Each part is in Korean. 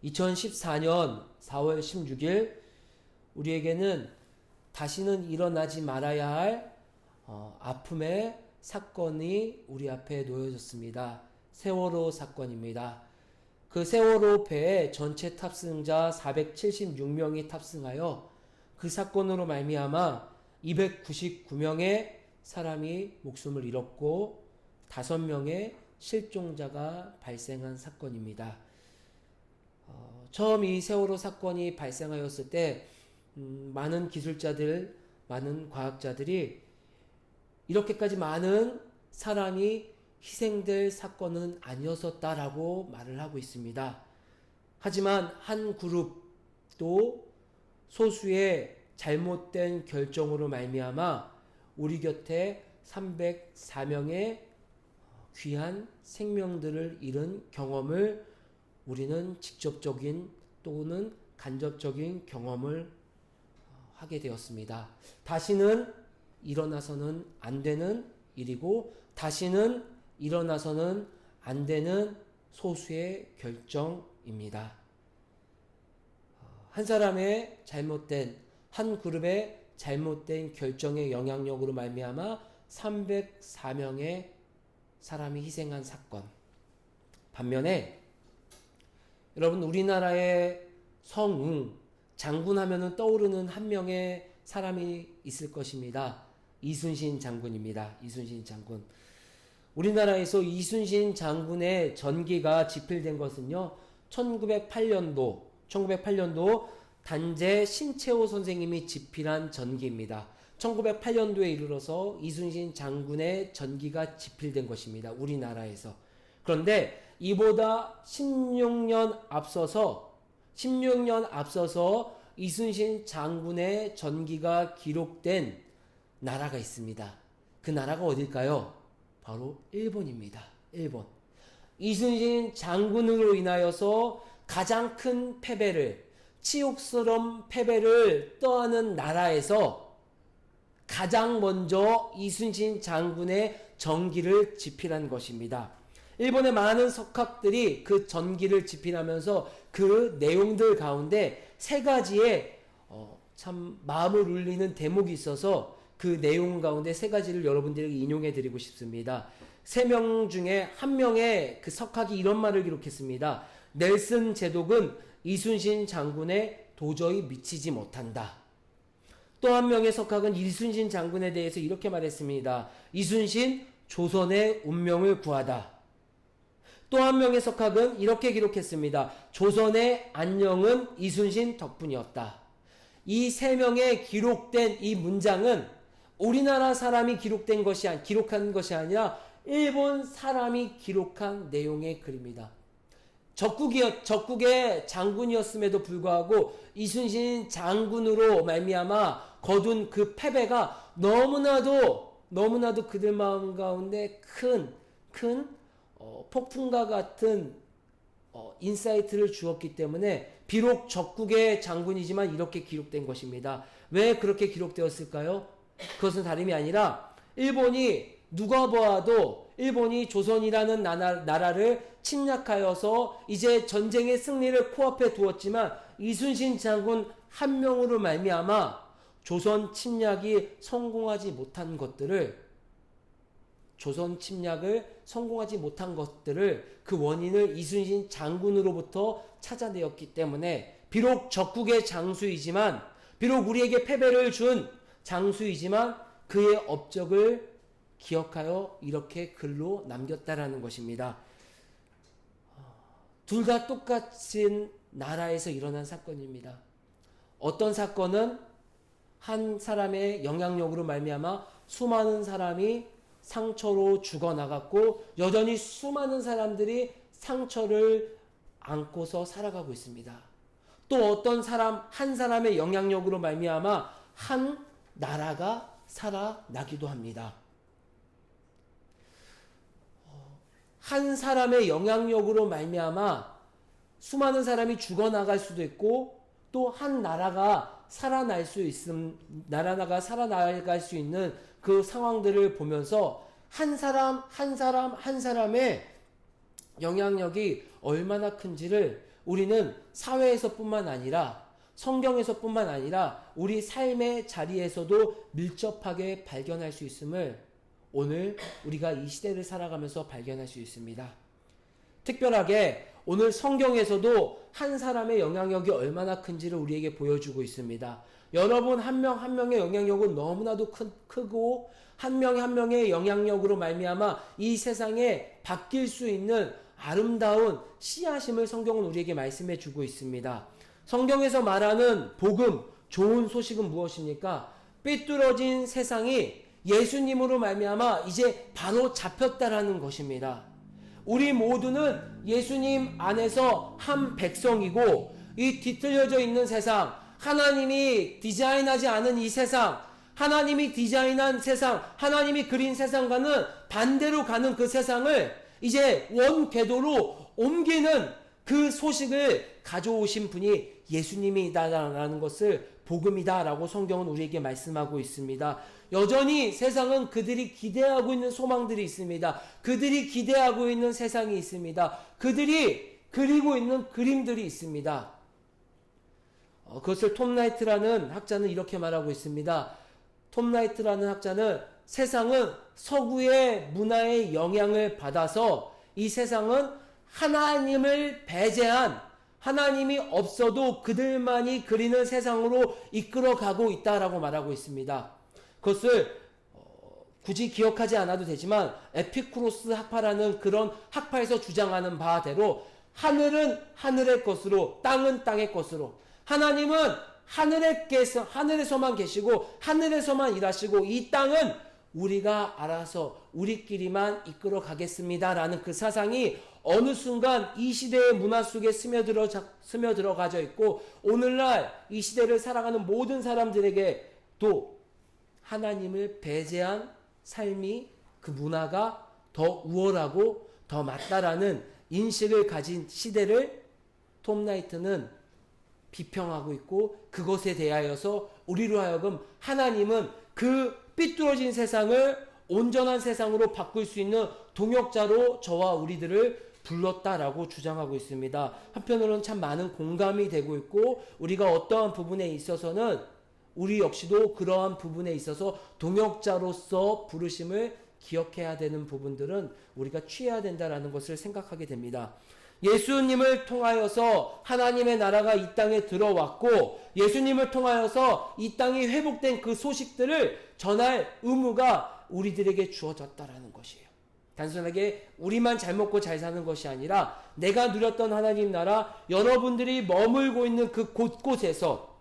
2014년 4월 16일 우리에게는 다시는 일어나지 말아야 할 아픔의 사건이 우리 앞에 놓여졌습니다. 세월호 사건입니다. 그 세월호 배에 전체 탑승자 476명이 탑승하여 그 사건으로 말미암아 299명의 사람이 목숨을 잃었고 5명의 실종자가 발생한 사건입니다. 처음 이 세월호 사건이 발생하였을 때 많은 기술자들, 많은 과학자들이 이렇게까지 많은 사람이 희생될 사건은 아니었었다라고 말을 하고 있습니다. 하지만 한 그룹도 소수의 잘못된 결정으로 말미암아 우리 곁에 304명의 귀한 생명들을 잃은 경험을 우리는 직접적인 또는 간접적인 경험을 하게 되었습니다. 다시는 일어나서는 안 되는 일이고 다시는 일어나서는 안 되는 소수의 결정입니다. 한 사람의 잘못된, 한 그룹의 잘못된 결정의 영향력으로 말미암아 304명의 사람이 희생한 사건. 반면에 여러분 우리나라의 성웅, 장군 하면은 떠오르는 한 명의 사람이 있을 것입니다. 이순신 장군입니다. 이순신 장군. 우리나라에서 이순신 장군의 전기가 집필된 것은요, 1908년도 단재 신채호 선생님이 집필한 전기입니다. 1908년도에 이르러서 이순신 장군의 전기가 집필된 것입니다. 우리나라에서. 그런데 이보다 16년 앞서서 이순신 장군의 전기가 기록된 나라가 있습니다. 그 나라가 어딜까요? 바로 일본입니다. 일본. 이순신 장군으로 인하여서 가장 큰 패배를, 치욕스러운 패배를 떠안은 나라에서 가장 먼저 이순신 장군의 전기를 집필한 것입니다. 일본의 많은 석학들이 그 전기를 집필하면서 그 내용들 가운데 세 가지의 참 마음을 울리는 대목이 있어서 그 내용 가운데 세 가지를 여러분들에게 인용해 드리고 싶습니다. 3명 중에 한 명의 그 석학이 이런 말을 기록했습니다. 넬슨 제독은 이순신 장군에 도저히 미치지 못한다. 또 한 명의 석학은 이순신 장군에 대해서 이렇게 말했습니다. 이순신 조선의 운명을 구하다. 또 한 명의 석학은 이렇게 기록했습니다. 조선의 안녕은 이순신 덕분이었다. 이 3명의 기록된 이 문장은 우리나라 사람이 기록한 것이 아니라 일본 사람이 기록한 내용의 글입니다. 적국의 장군이었음에도 불구하고 이순신 장군으로 말미암아 거둔 그 패배가 너무나도 그들 마음 가운데 큰 폭풍과 같은 인사이트를 주었기 때문에 비록 적국의 장군이지만 이렇게 기록된 것입니다. 왜 그렇게 기록되었을까요? 그것은 다름이 아니라 일본이 누가 보아도 일본이 조선이라는 나라를 침략하여서 이제 전쟁의 승리를 코앞에 두었지만 이순신 장군 한 명으로 말미암아 조선 침략을 성공하지 못한 것들을 그 원인을 이순신 장군으로부터 찾아내었기 때문에 비록 적국의 장수이지만 비록 우리에게 패배를 준 장수이지만 그의 업적을 기억하여 이렇게 글로 남겼다라는 것입니다. 둘 다 똑같은 나라에서 일어난 사건입니다. 어떤 사건은 한 사람의 영향력으로 말미암아 수많은 사람이 상처로 죽어나갔고 여전히 수많은 사람들이 상처를 안고서 살아가고 있습니다. 또 어떤 한 사람의 영향력으로 말미암아 한 나라가 살아나기도 합니다. 한 사람의 영향력으로 말미암아 수많은 사람이 죽어나갈 수도 있고 또 한 나라가 살아나갈 수 있는 그 상황들을 보면서 한 사람의 영향력이 얼마나 큰지를 우리는 사회에서뿐만 아니라 성경에서뿐만 아니라 우리 삶의 자리에서도 밀접하게 발견할 수 있음을 오늘 우리가 이 시대를 살아가면서 발견할 수 있습니다. 특별하게 오늘 성경에서도 한 사람의 영향력이 얼마나 큰지를 우리에게 보여주고 있습니다. 여러분 한 명 한 명의 영향력은 너무나도 크고 한 명의 한 명의 영향력으로 말미암아 이 세상에 바뀔 수 있는 아름다운 씨앗임을 성경은 우리에게 말씀해 주고 있습니다. 성경에서 말하는 복음, 좋은 소식은 무엇입니까? 삐뚤어진 세상이 예수님으로 말미암아 이제 바로 잡혔다라는 것입니다. 우리 모두는 예수님 안에서 한 백성이고 이 뒤틀려져 있는 세상, 하나님이 디자인하지 않은 이 세상, 하나님이 디자인한 세상, 하나님이 그린 세상과는 반대로 가는 그 세상을 이제 원 궤도로 옮기는 그 소식을 가져오신 분이 예수님이다라는 것을 복음이다라고 성경은 우리에게 말씀하고 있습니다. 여전히 세상은 그들이 기대하고 있는 소망들이 있습니다. 그들이 기대하고 있는 세상이 있습니다. 그들이 그리고 있는 그림들이 있습니다. 그것을 톰 라이트라는 학자는 이렇게 말하고 있습니다. 톰 라이트라는 학자는 세상은 서구의 문화의 영향을 받아서 이 세상은 하나님을 배제한, 하나님이 없어도 그들만이 그리는 세상으로 이끌어가고 있다라고 말하고 있습니다. 그것을 굳이 기억하지 않아도 되지만 에피쿠로스 학파라는 그런 학파에서 주장하는 바대로 하늘은 하늘의 것으로, 땅은 땅의 것으로, 하나님은 하늘에서만 계시고 하늘에서만 일하시고 이 땅은 우리가 알아서 우리끼리만 이끌어 가겠습니다라는 그 사상이 어느 순간 이 시대의 문화 속에 스며들어 가져 있고 오늘날 이 시대를 살아가는 모든 사람들에게 또 하나님을 배제한 삶이, 그 문화가 더 우월하고 더 맞다라는 인식을 가진 시대를 톰 라이트는 비평하고 있고, 그것에 대하여서 우리로 하여금 하나님은 그 삐뚤어진 세상을 온전한 세상으로 바꿀 수 있는 동역자로 저와 우리들을 불렀다라고 주장하고 있습니다. 한편으로는 참 많은 공감이 되고 있고, 우리가 어떠한 부분에 있어서는 우리 역시도 그러한 부분에 있어서 동역자로서 부르심을 기억해야 되는 부분들은 우리가 취해야 된다라는 것을 생각하게 됩니다. 예수님을 통하여서 하나님의 나라가 이 땅에 들어왔고, 예수님을 통하여서 이 땅이 회복된 그 소식들을 전할 의무가 우리들에게 주어졌다라는 것이에요. 단순하게 우리만 잘 먹고 잘 사는 것이 아니라 내가 누렸던 하나님 나라, 여러분들이 머물고 있는 그 곳곳에서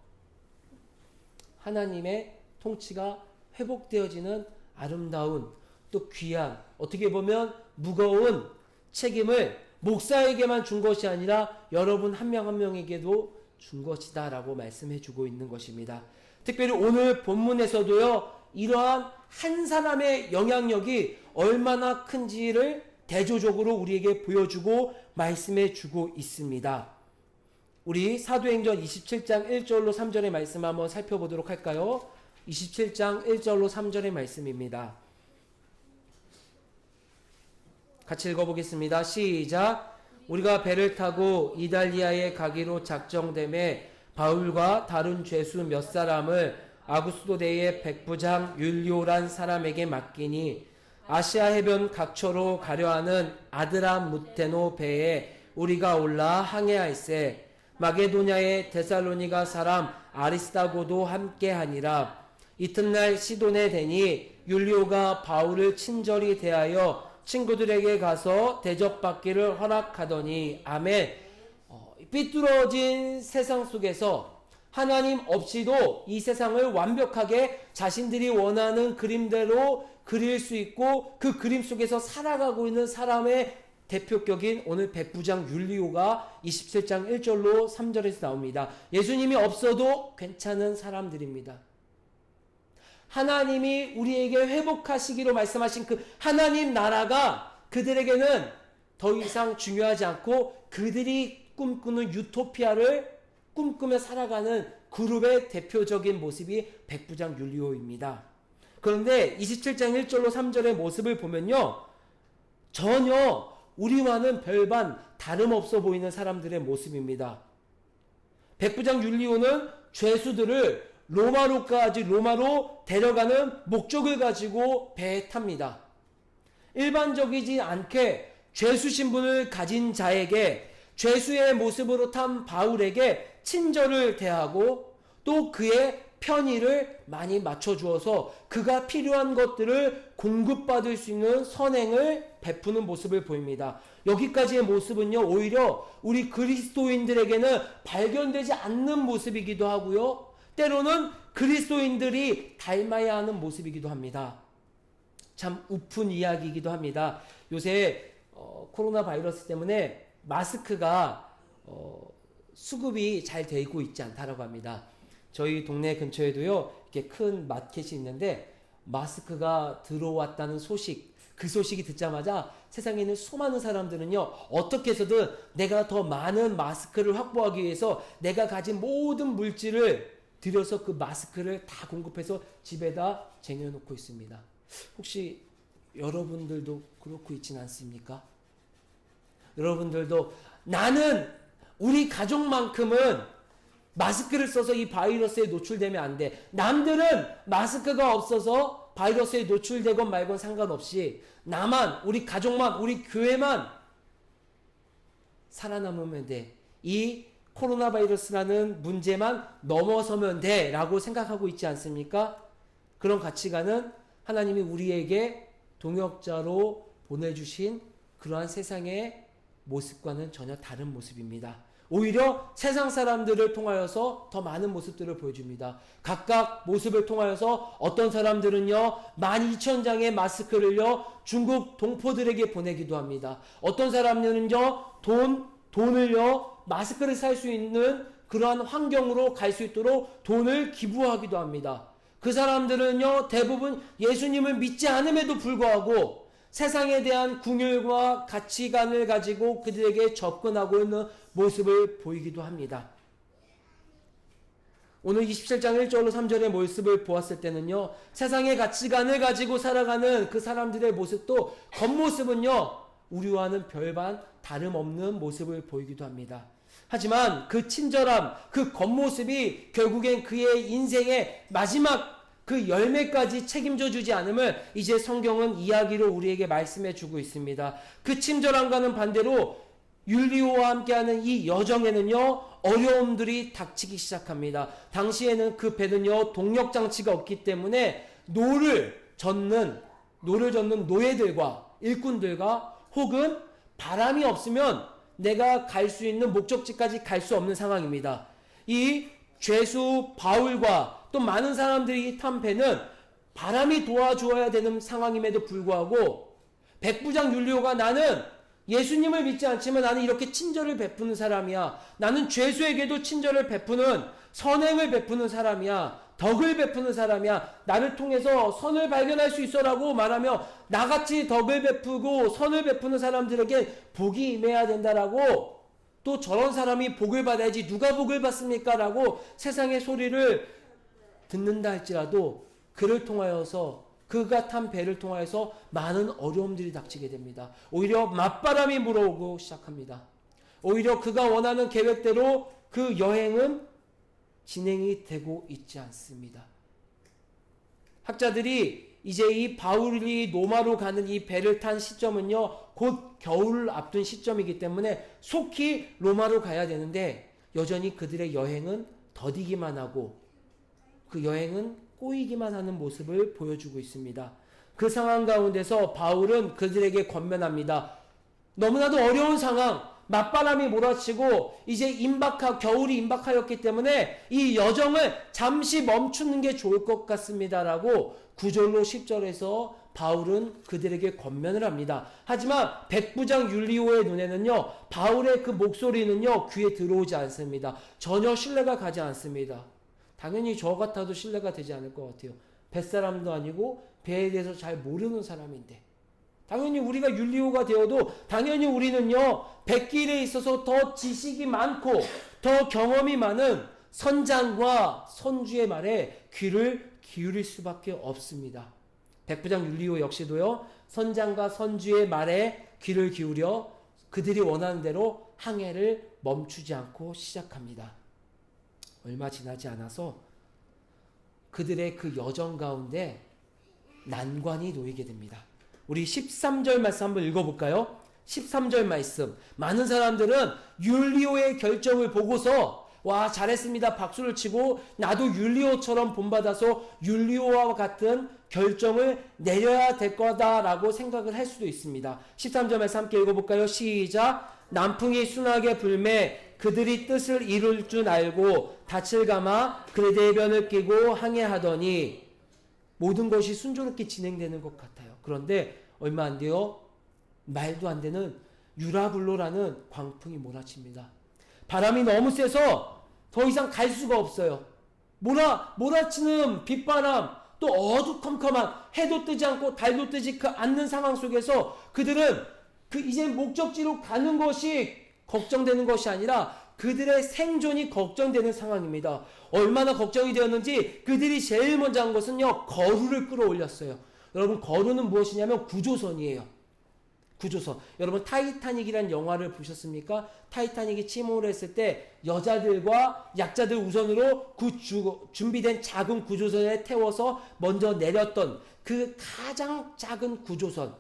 하나님의 통치가 회복되어지는 아름다운, 또 귀한, 어떻게 보면 무거운 책임을 목사에게만 준 것이 아니라 여러분 한 명 한 명에게도 준 것이다 라고 말씀해 주고 있는 것입니다. 특별히 오늘 본문에서도요, 이러한 한 사람의 영향력이 얼마나 큰지를 대조적으로 우리에게 보여주고 말씀해 주고 있습니다. 우리 사도행전 27장 1절로 3절의 말씀 한번 살펴보도록 할까요? 27장 1절로 3절의 말씀입니다. 같이 읽어보겠습니다. 시작. 우리가 배를 타고 이달리아에 가기로 작정됨에 바울과 다른 죄수 몇 사람을 아구스도대의 백부장 율리오란 사람에게 맡기니 아시아 해변 각처로 가려 하는 아드라무테노 배에 우리가 올라 항해할세. 마게도냐의 데살로니가 사람 아리스다고도 함께하니라. 이튿날 시돈에 대니 율리오가 바울을 친절히 대하여 친구들에게 가서 대접받기를 허락하더니 아멘. 삐뚤어진 세상 속에서 하나님 없이도 이 세상을 완벽하게 자신들이 원하는 그림대로 그릴 수 있고, 그 그림 속에서 살아가고 있는 사람의 대표격인 오늘 백부장 율리오가 27장 1절로 3절에서 나옵니다. 예수님이 없어도 괜찮은 사람들입니다. 하나님이 우리에게 회복하시기로 말씀하신 그 하나님 나라가 그들에게는 더 이상 중요하지 않고, 그들이 꿈꾸는 유토피아를 꿈꾸며 살아가는 그룹의 대표적인 모습이 백부장 율리오입니다. 그런데 27장 1절로 3절의 모습을 보면요, 전혀 우리와는 별반 다름없어 보이는 사람들의 모습입니다. 백부장 율리오는 죄수들을 로마로 데려가는 목적을 가지고 배에 탑니다. 일반적이지 않게 죄수 신분을 가진 자에게 죄수의 모습으로 탄 바울에게 친절을 대하고 또 그의 편의를 많이 맞춰주어서 그가 필요한 것들을 공급받을 수 있는 선행을 베푸는 모습을 보입니다. 여기까지의 모습은요, 오히려 우리 그리스도인들에게는 발견되지 않는 모습이기도 하고요, 때로는 그리스도인들이 닮아야 하는 모습이기도 합니다. 참 우픈 이야기이기도 합니다. 요새 코로나 바이러스 때문에 마스크가 수급이 잘 되고 있지 않다라고 합니다. 저희 동네 근처에도요, 이렇게 큰 마켓이 있는데 마스크가 들어왔다는 소식, 그 소식이 듣자마자 세상에 있는 수많은 사람들은요, 어떻게 해서든 내가 더 많은 마스크를 확보하기 위해서 내가 가진 모든 물질을 들여서 그 마스크를 다 공급해서 집에다 쟁여놓고 있습니다. 혹시 여러분들도 그렇고 있진 않습니까? 여러분들도 나는 우리 가족만큼은 마스크를 써서 이 바이러스에 노출되면 안 돼. 남들은 마스크가 없어서 바이러스에 노출되건 말건 상관없이 나만, 우리 가족만, 우리 교회만 살아남으면 돼. 이 코로나 바이러스라는 문제만 넘어서면 돼 라고 생각하고 있지 않습니까? 그런 가치관은 하나님이 우리에게 동역자로 보내주신 그러한 세상의 모습과는 전혀 다른 모습입니다. 오히려 세상 사람들을 통하여서 더 많은 모습들을 보여줍니다. 각각 모습을 통하여서 어떤 사람들은요 12,000장의 마스크를요 중국 동포들에게 보내기도 합니다. 어떤 사람들은요 돈을요 마스크를 살 수 있는 그러한 환경으로 갈 수 있도록 돈을 기부하기도 합니다. 그 사람들은요 대부분 예수님을 믿지 않음에도 불구하고 세상에 대한 궁율과 가치관을 가지고 그들에게 접근하고 있는 모습을 보이기도 합니다. 오늘 27장 1절로 3절의 모습을 보았을 때는요, 세상의 가치관을 가지고 살아가는 그 사람들의 모습도 겉모습은요, 우리와는 별반 다름없는 모습을 보이기도 합니다. 하지만 그 친절함, 그 겉모습이 결국엔 그의 인생의 마지막 그 열매까지 책임져 주지 않음을 이제 성경은 이야기로 우리에게 말씀해 주고 있습니다. 그 친절함과는 반대로 율리오와 함께하는 이 여정에는요 어려움들이 닥치기 시작합니다. 당시에는 그 배는요 동력장치가 없기 때문에 노를 젓는 노예들과 일꾼들과 혹은 바람이 없으면 내가 갈 수 있는 목적지까지 갈 수 없는 상황입니다. 이 죄수 바울과 또 많은 사람들이 탄 배는 바람이 도와주어야 되는 상황임에도 불구하고 백부장 율리오가 나는 예수님을 믿지 않지만 나는 이렇게 친절을 베푸는 사람이야. 나는 죄수에게도 친절을 베푸는 선행을 베푸는 사람이야. 덕을 베푸는 사람이야. 나를 통해서 선을 발견할 수 있어라고 말하며 나같이 덕을 베푸고 선을 베푸는 사람들에게 복이 임해야 된다라고 또 저런 사람이 복을 받아야지 누가 복을 받습니까? 라고 세상의 소리를 듣는다 할지라도 그를 통하여서 그가 탄 배를 통하여서 많은 어려움들이 닥치게 됩니다. 오히려 맞바람이 불어오고 시작합니다. 오히려 그가 원하는 계획대로 그 여행은 진행이 되고 있지 않습니다. 학자들이 이제 이 바울이 로마로 가는 이 배를 탄 시점은요 곧 겨울을 앞둔 시점이기 때문에 속히 로마로 가야 되는데 여전히 그들의 여행은 더디기만 하고 그 여행은 꼬이기만 하는 모습을 보여주고 있습니다. 그 상황 가운데서 바울은 그들에게 권면합니다. 너무나도 어려운 상황, 맞바람이 몰아치고 이제 겨울이 임박하였기 때문에 이 여정을 잠시 멈추는 게 좋을 것 같습니다라고 9절로 10절에서 바울은 그들에게 권면을 합니다. 하지만 백부장 율리오의 눈에는요 바울의 그 목소리는요 귀에 들어오지 않습니다. 전혀 신뢰가 가지 않습니다. 당연히 저 같아도 신뢰가 되지 않을 것 같아요. 뱃사람도 아니고 배에 대해서 잘 모르는 사람인데 당연히 우리가 율리오가 되어도 당연히 우리는요 백길에 있어서 더 지식이 많고 더 경험이 많은 선장과 선주의 말에 귀를 기울일 수밖에 없습니다. 백부장 율리오 역시도요 선장과 선주의 말에 귀를 기울여 그들이 원하는 대로 항해를 멈추지 않고 시작합니다. 얼마 지나지 않아서 그들의 그 여정 가운데 난관이 놓이게 됩니다. 우리 13절 말씀 한번 읽어볼까요? 13절 말씀. 많은 사람들은 율리오의 결정을 보고서 와, 잘했습니다, 박수를 치고 나도 율리오처럼 본받아서 율리오와 같은 결정을 내려야 될 거다라고 생각을 할 수도 있습니다. 13절 말씀 함께 읽어볼까요? 시작. 남풍이 순하게 불매 그들이 뜻을 이룰 줄 알고 닻을 감아 그의 대변을 끼고 항해하더니 모든 것이 순조롭게 진행되는 것 같아요. 그런데 얼마 안 돼요. 말도 안 되는 유라굴로라는 광풍이 몰아칩니다. 바람이 너무 세서 더 이상 갈 수가 없어요. 몰아치는 빗바람, 또 어두컴컴한 해도 뜨지 않고 달도 뜨지 않는 상황 속에서 그들은 이제 목적지로 가는 것이 걱정되는 것이 아니라 그들의 생존이 걱정되는 상황입니다. 얼마나 걱정이 되었는지 그들이 제일 먼저 한 것은요, 거루를 끌어올렸어요. 여러분, 거루는 무엇이냐면 구조선이에요. 구조선. 여러분, 타이타닉이라는 영화를 보셨습니까? 타이타닉이 침몰을 했을 때 여자들과 약자들 우선으로 준비된 작은 구조선에 태워서 먼저 내렸던 그 가장 작은 구조선,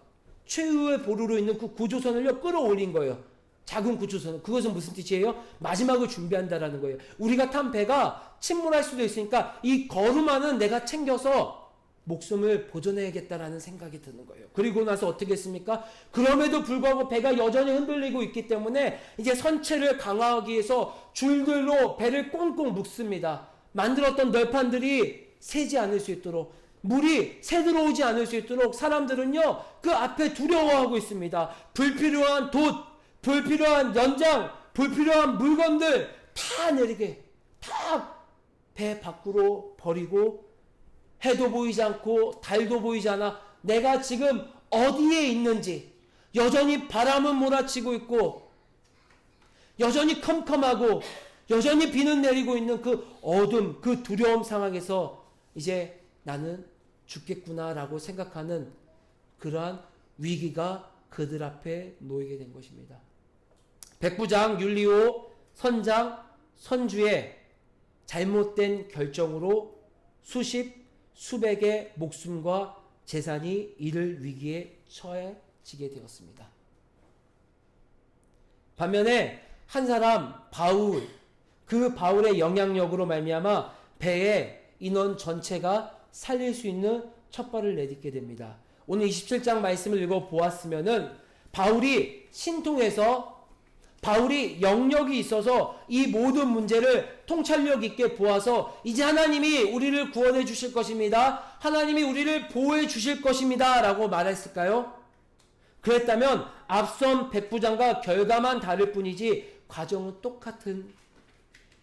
최후의 보루로 있는 그 구조선을요, 끌어올린 거예요. 작은 구조선. 그것은 무슨 뜻이에요? 마지막을 준비한다라는 거예요. 우리가 탄 배가 침몰할 수도 있으니까 이 거루만은 내가 챙겨서 목숨을 보존해야겠다라는 생각이 드는 거예요. 그리고 나서 어떻게 했습니까? 그럼에도 불구하고 배가 여전히 흔들리고 있기 때문에 이제 선체를 강화하기 위해서 줄들로 배를 꽁꽁 묶습니다. 만들었던 널판들이 새지 않을 수 있도록, 물이 새들어오지 않을 수 있도록 사람들은요, 그 앞에 두려워하고 있습니다. 불필요한 돛, 불필요한 연장, 불필요한 물건들 다 내리게, 다 배 밖으로 버리고, 해도 보이지 않고 달도 보이지 않아 내가 지금 어디에 있는지, 여전히 바람은 몰아치고 있고 여전히 컴컴하고 여전히 비는 내리고 있는 그 어둠, 그 두려움 상황에서 이제 나는 죽겠구나 라고 생각하는 그러한 위기가 그들 앞에 놓이게 된 것입니다. 백부장 율리오 선장 선주의 잘못된 결정으로 수백의 목숨과 재산이 이를 위기에 처해지게 되었습니다. 반면에 한 사람 바울, 그 바울의 영향력으로 말미암아 배의 인원 전체가 살릴 수 있는 첫발을 내딛게 됩니다. 오늘 27장 말씀을 읽어보았으면은 바울이 신통해서, 바울이 영역이 있어서 이 모든 문제를 통찰력 있게 보아서 이제 하나님이 우리를 구원해 주실 것입니다, 하나님이 우리를 보호해 주실 것입니다 라고 말했을까요? 그랬다면 앞선 백부장과 결과만 다를 뿐이지 과정은 똑같은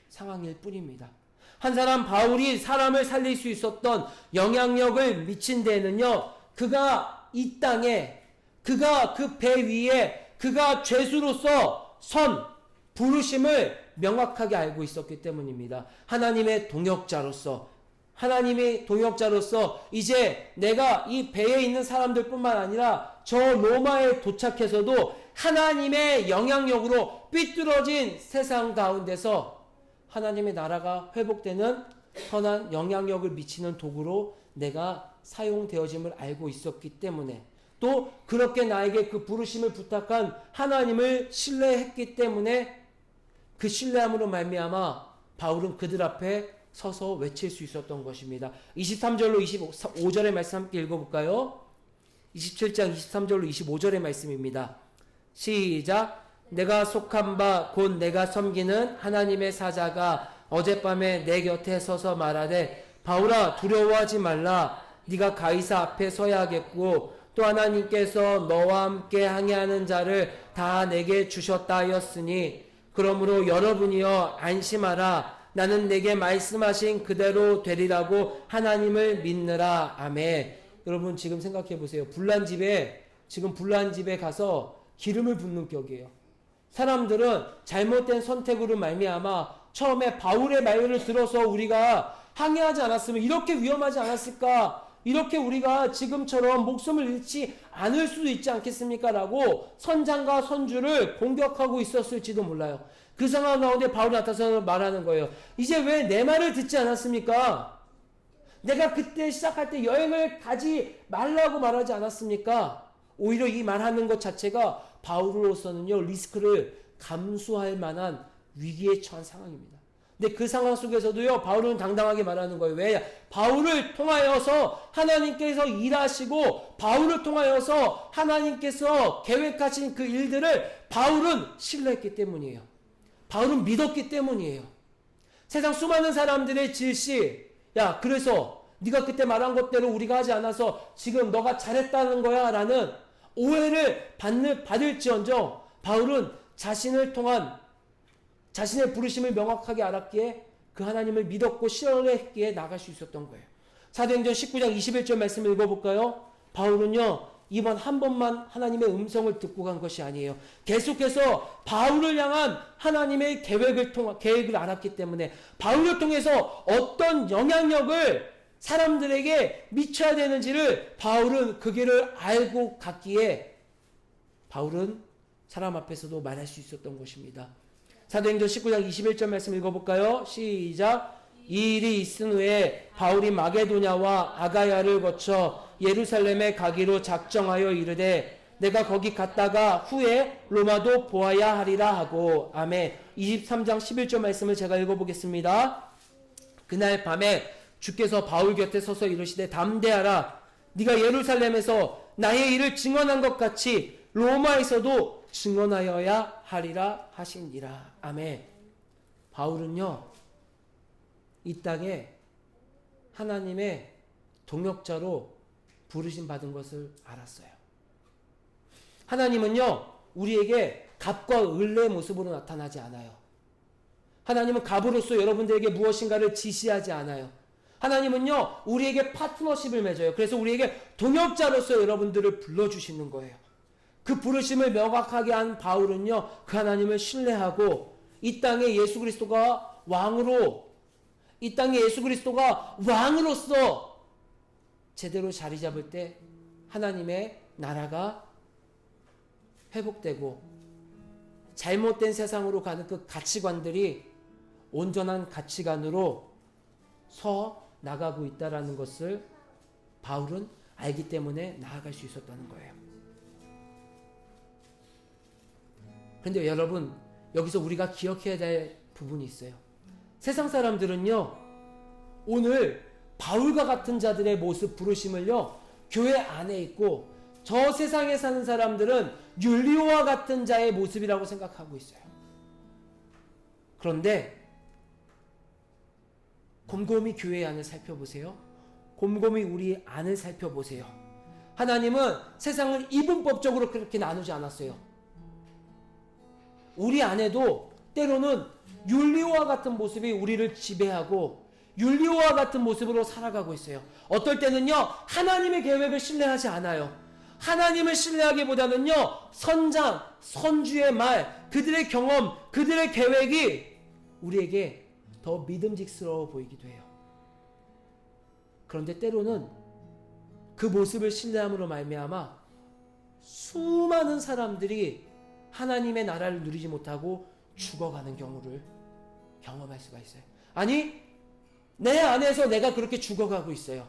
상황일 뿐입니다. 한 사람 바울이 사람을 살릴 수 있었던 영향력을 미친 데에는요, 그가 이 땅에, 그가 그 배 위에, 그가 죄수로서 부르심을 명확하게 알고 있었기 때문입니다. 하나님의 동역자로서 이제 내가 이 배에 있는 사람들 뿐만 아니라 저 로마에 도착해서도 하나님의 영향력으로 삐뚤어진 세상 가운데서 하나님의 나라가 회복되는 선한 영향력을 미치는 도구로 내가 사용되어짐을 알고 있었기 때문에, 또 그렇게 나에게 그 부르심을 부탁한 하나님을 신뢰했기 때문에 그 신뢰함으로 말미암아 바울은 그들 앞에 서서 외칠 수 있었던 것입니다. 23절로 25절의 말씀 함께 읽어볼까요? 27장 23절로 25절의 말씀입니다. 시작. 내가 속한 바 곧 내가 섬기는 하나님의 사자가 어젯밤에 내 곁에 서서 말하되, 바울아 두려워하지 말라. 네가 가이사 앞에 서야 하겠고 또 하나님께서 너와 함께 항해하는 자를 다 내게 주셨다 하였으니, 그러므로 여러분이여 안심하라. 나는 내게 말씀하신 그대로 되리라고 하나님을 믿느라. 아멘. 여러분 지금 생각해 보세요. 불난 집에 가서 기름을 붓는 격이에요. 사람들은 잘못된 선택으로 말미암아 처음에 바울의 말을 들어서 우리가 항해하지 않았으면 이렇게 위험하지 않았을까 이렇게 우리가 지금처럼 목숨을 잃지 않을 수도 있지 않겠습니까? 라고 선장과 선주를 공격하고 있었을지도 몰라요. 그 상황 가운데 바울이 나타나서 말하는 거예요. 이제 왜 내 말을 듣지 않았습니까? 내가 그때 시작할 때 여행을 가지 말라고 말하지 않았습니까? 오히려 이 말하는 것 자체가 바울로서는요, 리스크를 감수할 만한 위기에 처한 상황입니다. 근데 그 상황 속에서도요, 바울은 당당하게 말하는 거예요. 왜? 바울을 통하여서 하나님께서 일하시고, 바울을 통하여서 하나님께서 계획하신 그 일들을 바울은 신뢰했기 때문이에요. 바울은 믿었기 때문이에요. 세상 수많은 사람들의 질시, 야, 그래서 네가 그때 말한 것대로 우리가 하지 않아서 지금 너가 잘했다는 거야 라는 오해를 받을지언정 바울은 자신을 통한 자신의 부르심을 명확하게 알았기에 그 하나님을 믿었고 신뢰했기에 나갈 수 있었던 거예요. 사도행전 19장 21절 말씀 읽어볼까요? 바울은요, 이번 한 번만 하나님의 음성을 듣고 간 것이 아니에요. 계속해서 바울을 향한 하나님의 계획을 알았기 때문에 바울을 통해서 어떤 영향력을 사람들에게 미쳐야 되는지를 바울은 그 길을 알고 갔기에 바울은 사람 앞에서도 말할 수 있었던 것입니다. 사도행전 19장 21절 말씀 읽어볼까요? 시작. 이 일이 있은 후에 바울이 마게도냐와 아가야를 거쳐 예루살렘에 가기로 작정하여 이르되 내가 거기 갔다가 후에 로마도 보아야 하리라 하고. 아멘. 23장 11절 말씀을 제가 읽어보겠습니다. 그날 밤에 주께서 바울 곁에 서서 이르시되 담대하라. 네가 예루살렘에서 나의 일을 증언한 것 같이 로마에서도 증언하여야 하리라 하시니라. 아멘. 바울은요, 이 땅에 하나님의 동역자로 부르심 받은 것을 알았어요. 하나님은요, 우리에게 갑과 을의 모습으로 나타나지 않아요. 하나님은 갑으로서 여러분들에게 무엇인가를 지시하지 않아요. 하나님은요, 우리에게 파트너십을 맺어요. 그래서 우리에게 동역자로서 여러분들을 불러주시는 거예요. 그 부르심을 명확하게 한 바울은요, 그 하나님을 신뢰하고 이 땅에 예수 그리스도가 왕으로, 이 땅에 예수 그리스도가 왕으로서 제대로 자리 잡을 때 하나님의 나라가 회복되고 잘못된 세상으로 가는 그 가치관들이 온전한 가치관으로 서 나가고 있다는 것을 바울은 알기 때문에 나아갈 수 있었다는 거예요. 그런데 여러분, 여기서 우리가 기억해야 될 부분이 있어요. 세상 사람들은요, 오늘 바울과 같은 자들의 모습, 부르심을요, 교회 안에 있고 저 세상에 사는 사람들은 율리오와 같은 자의 모습이라고 생각하고 있어요. 그런데 곰곰이 교회 안을 살펴보세요. 곰곰이 우리 안을 살펴보세요. 하나님은 세상을 이분법적으로 그렇게 나누지 않았어요. 우리 안에도 때로는 율리오와 같은 모습이 우리를 지배하고 율리오와 같은 모습으로 살아가고 있어요. 어떨 때는요, 하나님의 계획을 신뢰하지 않아요. 하나님을 신뢰하기보다는요, 선장, 선주의 말, 그들의 경험, 그들의 계획이 우리에게 더 믿음직스러워 보이기도 해요. 그런데 때로는 그 모습을 신뢰함으로 말미암아 수많은 사람들이 하나님의 나라를 누리지 못하고 죽어가는 경우를 경험할 수가 있어요. 아니, 내 안에서 내가 그렇게 죽어가고 있어요.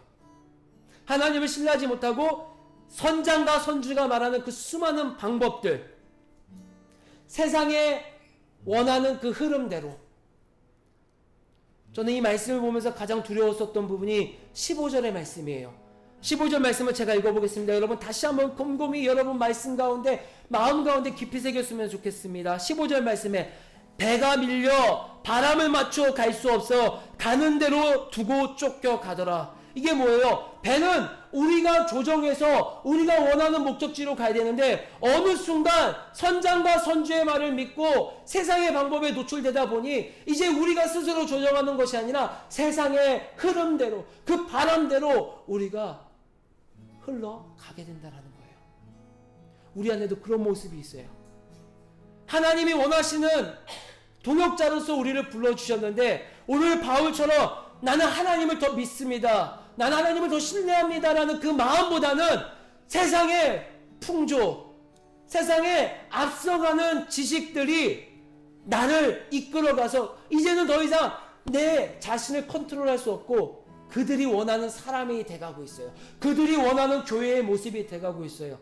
하나님을 신뢰하지 못하고 선장과 선주가 말하는 그 수많은 방법들, 세상에 원하는 그 흐름대로. 저는 이 말씀을 보면서 가장 두려웠었던 부분이 15절의 말씀이에요. 15절 말씀을 제가 읽어보겠습니다. 여러분 다시 한번 곰곰이 여러분 말씀 가운데, 마음 가운데 깊이 새겼으면 좋겠습니다. 15절 말씀에 배가 밀려 바람을 맞춰 갈 수 없어 가는 대로 두고 쫓겨가더라. 이게 뭐예요? 배는 우리가 조정해서 우리가 원하는 목적지로 가야 되는데 어느 순간 선장과 선주의 말을 믿고 세상의 방법에 노출되다 보니 이제 우리가 스스로 조정하는 것이 아니라 세상의 흐름대로, 그 바람대로 우리가 흘러가게 된다는 거예요. 우리 안에도 그런 모습이 있어요. 하나님이 원하시는 동역자로서 우리를 불러주셨는데 오늘 바울처럼 나는 하나님을 더 믿습니다. 난 하나님을 더 신뢰합니다라는 그 마음보다는 세상의 풍조, 세상에 앞서가는 지식들이 나를 이끌어가서 이제는 더 이상 내 자신을 컨트롤할 수 없고 그들이 원하는 사람이 돼가고 있어요. 그들이 원하는 교회의 모습이 돼가고 있어요.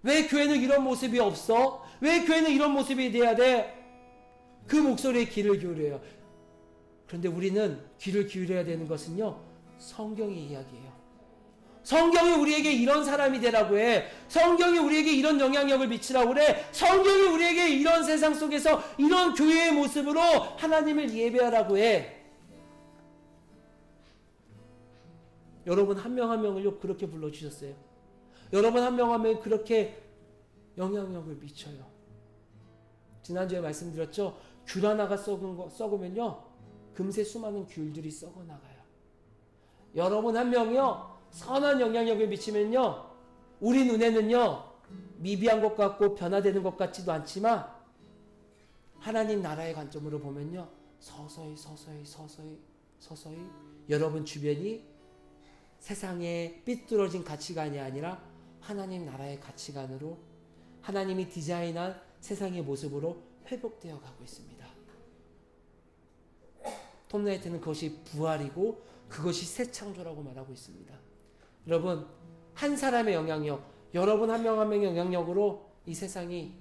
왜 교회는 이런 모습이 없어? 왜 교회는 이런 모습이 돼야 돼? 그 목소리에 귀를 기울여요. 그런데 우리는 귀를 기울여야 되는 것은요, 성경의 이야기예요. 성경이 우리에게 이런 사람이 되라고 해. 성경이 우리에게 이런 영향력을 미치라고 그래. 성경이 우리에게 이런 세상 속에서 이런 교회의 모습으로 하나님을 예배하라고 해. 여러분 한 명 한 명을요 그렇게 불러주셨어요. 여러분 한 명 한 명이 그렇게 영향력을 미쳐요. 지난주에 말씀드렸죠. 귤 하나가 썩으면요 금세 수많은 귤들이 썩어나가요. 여러분 한 명이요 선한 영향력을 미치면요 우리 눈에는요 미비한 것 같고 변화되는 것 같지도 않지만 하나님 나라의 관점으로 보면요 서서히 여러분 주변이 세상의 삐뚤어진 가치관이 아니라 하나님 나라의 가치관으로 하나님이 디자인한 세상의 모습으로 회복되어 가고 있습니다. 톰 라이트는 그것이 부활이고 그것이 새 창조라고 말하고 있습니다. 여러분 한 사람의 영향력, 여러분 한 명 한 명의 영향력으로 이 세상이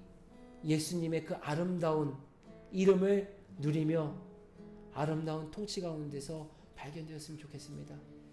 예수님의 그 아름다운 이름을 누리며 아름다운 통치 가운데서 발견되었으면 좋겠습니다.